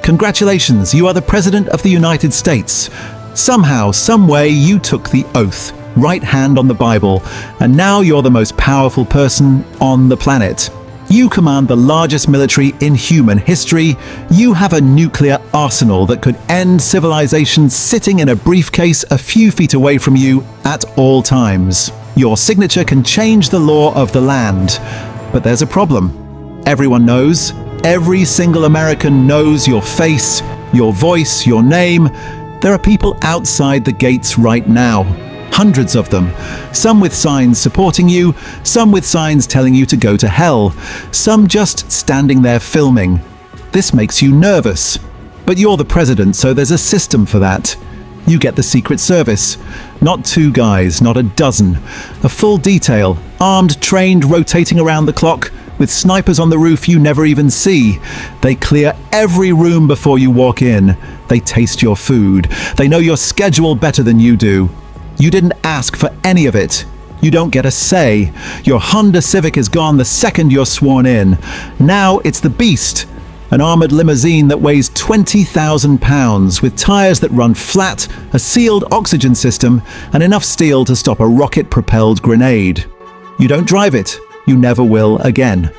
Congratulations, you are the President of the United States. Somehow, some way, you took the oath, right hand on the Bible, and now you're the most powerful person on the planet. You command the largest military in human history. You have a nuclear arsenal that could end civilization sitting in a briefcase a few feet away from you at all times. Your signature can change the law of the land. But there's a problem. Everyone knows, every single American knows your face, your voice, your name. There are people outside the gates right now. Hundreds of them. Some with signs supporting you, some with signs telling you to go to hell, some just standing there filming. This makes you nervous. But you're the president, so there's a system for that. You get the Secret Service. Not 2 guys, not a dozen. A full detail, armed, trained, rotating around the clock, with snipers on the roof you never even see. They clear every room before you walk in. They taste your food. They know your schedule better than you do. You didn't ask for any of it. You don't get a say. Your Honda Civic is gone the second you're sworn in. Now it's the Beast, an armored limousine that weighs 20,000 pounds, with tires that run flat, a sealed oxygen system, and enough steel to stop a rocket-propelled grenade. You don't drive it. You never will again.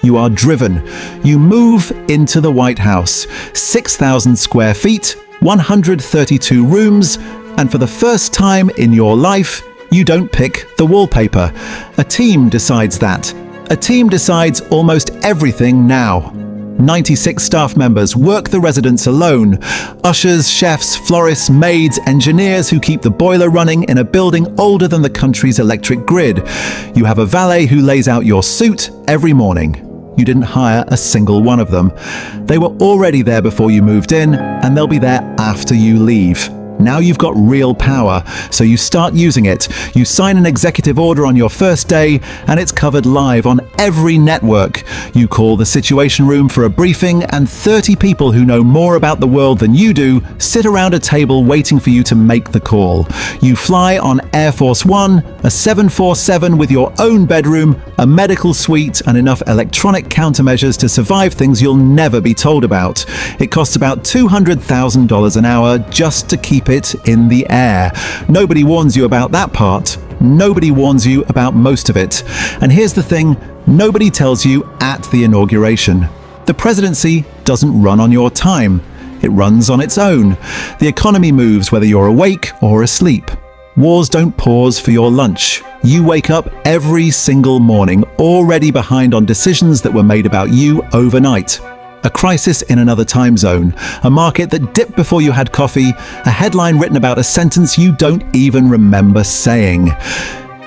You are driven. You move into the White House. 6,000 square feet, 132 rooms, and for the first time in your life, you don't pick the wallpaper. A team decides that. A team decides almost everything now. 96 staff members work the residence alone. Ushers, chefs, florists, maids, engineers who keep the boiler running in a building older than the country's electric grid. You have a valet who lays out your suit every morning. You didn't hire a single one of them. They were already there before you moved in, and they'll be there after you leave. Now you've got real power, so you start using it. You sign an executive order on your first day, and it's covered live on every network. You call the Situation Room for a briefing, and 30 people who know more about the world than you do sit around a table waiting for you to make the call. You fly on Air Force One, a 747 with your own bedroom, a medical suite, and enough electronic countermeasures to survive things you'll never be told about. It costs about $200,000 an hour just to keep it in the air. Nobody warns you about that part. Nobody warns you about most of it. And here's the thing, nobody tells you at the inauguration. The presidency doesn't run on your time. It runs on its own. The economy moves whether you're awake or asleep. Wars don't pause for your lunch. You wake up every single morning already behind on decisions that were made about you overnight. A crisis in another time zone, a market that dipped before you had coffee, a headline written about a sentence you don't even remember saying.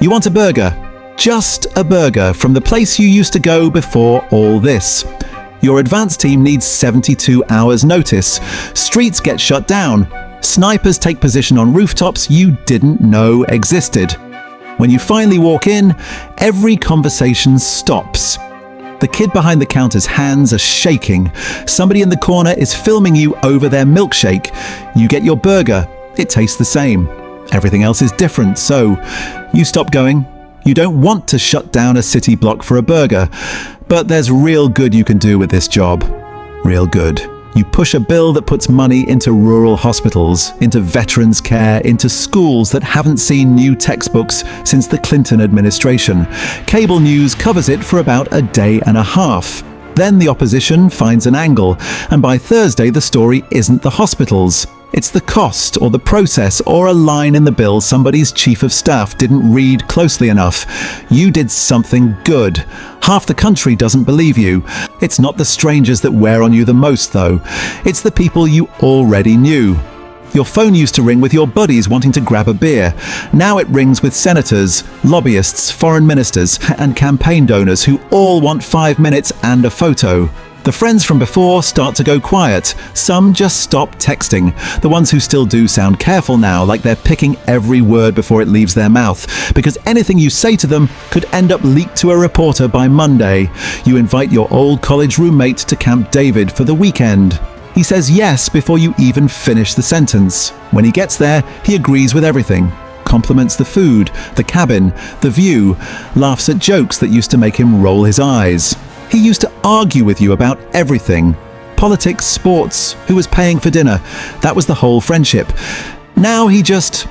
You want a burger, just a burger from the place you used to go before all this. Your advance team needs 72 hours notice. Streets get shut down. Snipers take position on rooftops you didn't know existed. When you finally walk in, every conversation stops. The kid behind the counter's hands are shaking. Somebody in the corner is filming you over their milkshake. You get your burger. It tastes the same. Everything else is different, so you stop going. You don't want to shut down a city block for a burger. But there's real good you can do with this job. Real good. You push a bill that puts money into rural hospitals, into veterans care, into schools that haven't seen new textbooks since the Clinton administration. Cable news covers it for about a day and a half. Then the opposition finds an angle, and by Thursday the story isn't the hospitals. It's the cost or the process or a line in the bill somebody's chief of staff didn't read closely enough. You did something good. Half the country doesn't believe you. It's not the strangers that wear on you the most, though. It's the people you already knew. Your phone used to ring with your buddies wanting to grab a beer. Now it rings with senators, lobbyists, foreign ministers, and campaign donors who all want 5 minutes and a photo. The friends from before start to go quiet. Some just stop texting. The ones who still do sound careful now, like they're picking every word before it leaves their mouth, because anything you say to them could end up leaked to a reporter by Monday. You invite your old college roommate to Camp David for the weekend. He says yes before you even finish the sentence. When he gets there, he agrees with everything. Compliments the food, the cabin, the view, laughs at jokes that used to make him roll his eyes. He used to argue with you about everything. Politics, sports, who was paying for dinner. That was the whole friendship. Now he just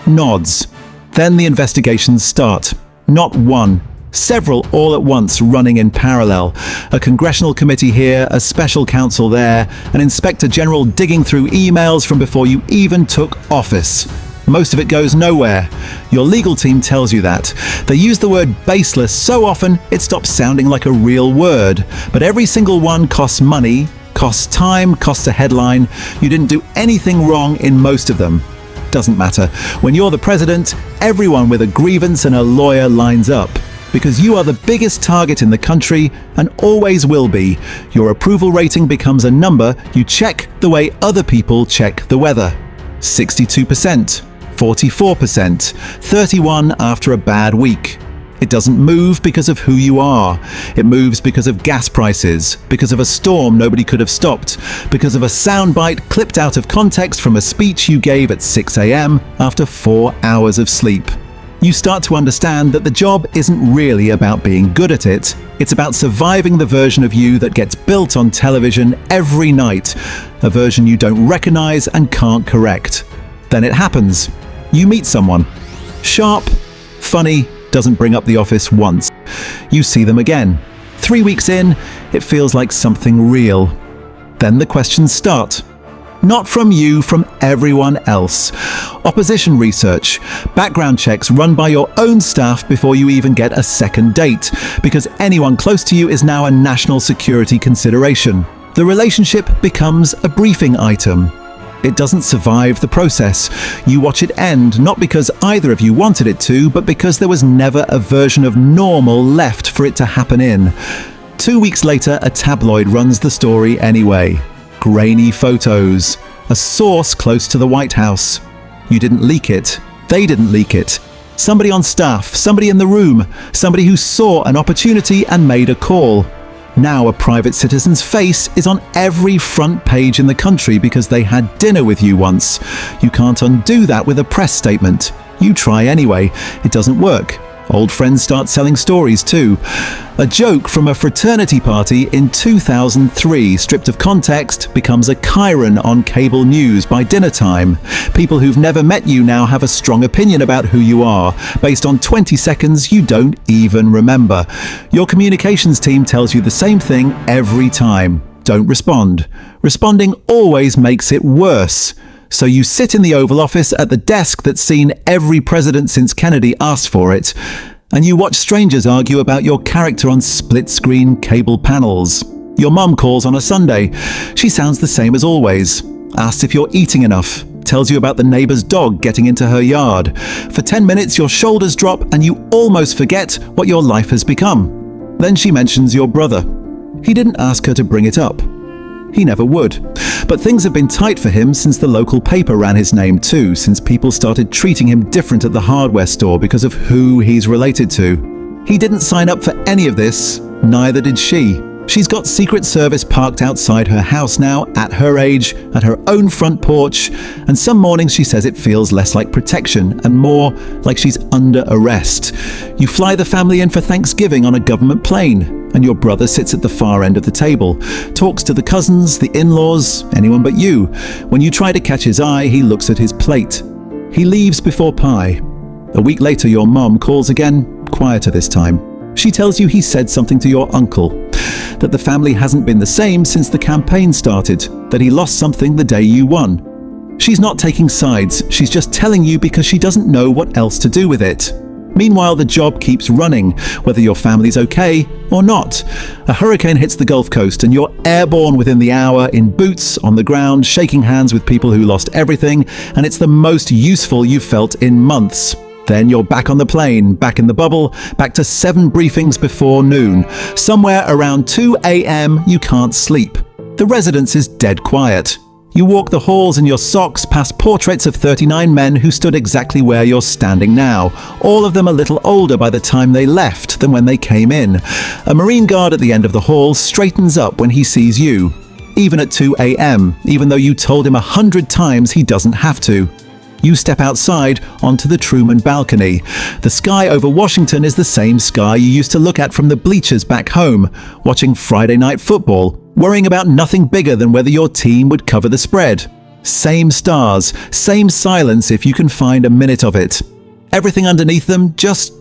nods. Then the investigations start. Not one. Several all at once running in parallel. A congressional committee here, a special counsel there, an inspector general digging through emails from before you even took office. Most of it goes nowhere. Your legal team tells you that. They use the word baseless so often it stops sounding like a real word. But every single one costs money, costs time, costs a headline. You didn't do anything wrong in most of them. Doesn't matter. When you're the president, everyone with a grievance and a lawyer lines up. Because you are the biggest target in the country and always will be. Your approval rating becomes a number you check the way other people check the weather. 62%, 44%, 31% after a bad week. It doesn't move because of who you are. It moves because of gas prices, because of a storm nobody could have stopped, because of a soundbite clipped out of context from a speech you gave at 6 a.m. after 4 hours of sleep. You start to understand that the job isn't really about being good at it. It's about surviving the version of you that gets built on television every night, a version you don't recognize and can't correct. Then it happens. You meet someone. Sharp, funny, doesn't bring up the office once. You see them again. 3 weeks in, it feels like something real. Then the questions start. Not from you, from everyone else. Opposition research, background checks run by your own staff before you even get a second date, because anyone close to you is now a national security consideration. The relationship becomes a briefing item. It doesn't survive the process. You watch it end, not because either of you wanted it to, but because there was never a version of normal left for it to happen in. 2 weeks later, a tabloid runs the story anyway. Grainy photos. A source close to the White House. You didn't leak it. They didn't leak it. Somebody on staff, somebody in the room, somebody who saw an opportunity and made a call. Now a private citizen's face is on every front page in the country because they had dinner with you once. You can't undo that with a press statement. You try anyway. It doesn't work. Old friends start selling stories too. A joke from a fraternity party in 2003, stripped of context, becomes a chyron on cable news by dinner time. People who've never met you now have a strong opinion about who you are, based on 20 seconds you don't even remember. Your communications team tells you the same thing every time. Don't respond. Responding always makes it worse. So you sit in the Oval Office at the desk that's seen every president since Kennedy asked for it, and you watch strangers argue about your character on split-screen cable panels. Your mum calls on a Sunday. She sounds the same as always. Asks if you're eating enough. Tells you about the neighbour's dog getting into her yard. For 10 minutes your shoulders drop and you almost forget what your life has become. Then she mentions your brother. He didn't ask her to bring it up. He never would. But things have been tight for him since the local paper ran his name too, since people started treating him different at the hardware store because of who he's related to. He didn't sign up for any of this, neither did she. She's got Secret Service parked outside her house now, at her age, at her own front porch, and some mornings she says it feels less like protection and more like she's under arrest. You fly the family in for Thanksgiving on a government plane, and your brother sits at the far end of the table, talks to the cousins, the in-laws, anyone but you. When you try to catch his eye, he looks at his plate. He leaves before pie. A week later, your mom calls again, quieter this time. She tells you he said something to your uncle, that the family hasn't been the same since the campaign started, that he lost something the day you won. She's not taking sides, she's just telling you because she doesn't know what else to do with it. Meanwhile, the job keeps running, whether your family's okay or not. A hurricane hits the Gulf Coast and you're airborne within the hour, in boots, on the ground, shaking hands with people who lost everything, and it's the most useful you've felt in months. Then you're back on the plane, back in the bubble, back to 7 briefings before noon. Somewhere around 2 a.m. you can't sleep. The residence is dead quiet. You walk the halls in your socks past portraits of 39 men who stood exactly where you're standing now, all of them a little older by the time they left than when they came in. A Marine guard at the end of the hall straightens up when he sees you, even at 2 a.m., even though you told him 100 times he doesn't have to. You step outside onto the Truman balcony. The sky over Washington is the same sky you used to look at from the bleachers back home, watching Friday night football, worrying about nothing bigger than whether your team would cover the spread. Same stars, same silence if you can find a minute of it. Everything underneath them just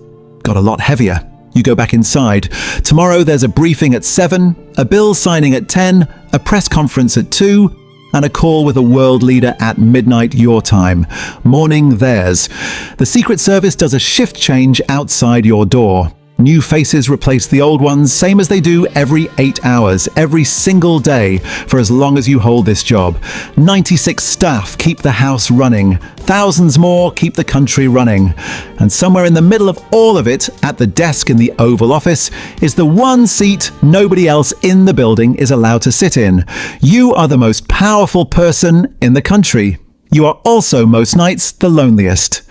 got a lot heavier. You go back inside. Tomorrow there's a briefing at 7, a bill signing at 10, a press conference at 2, and a call with a world leader at midnight your time. Morning theirs. The Secret Service does a shift change outside your door. New faces replace the old ones, same as they do every 8 hours, every single day, for as long as you hold this job. 96 staff keep the house running. Thousands more keep the country running. And somewhere in the middle of all of it, at the desk in the Oval Office, is the one seat nobody else in the building is allowed to sit in. You are the most powerful person in the country. You are also most nights the loneliest.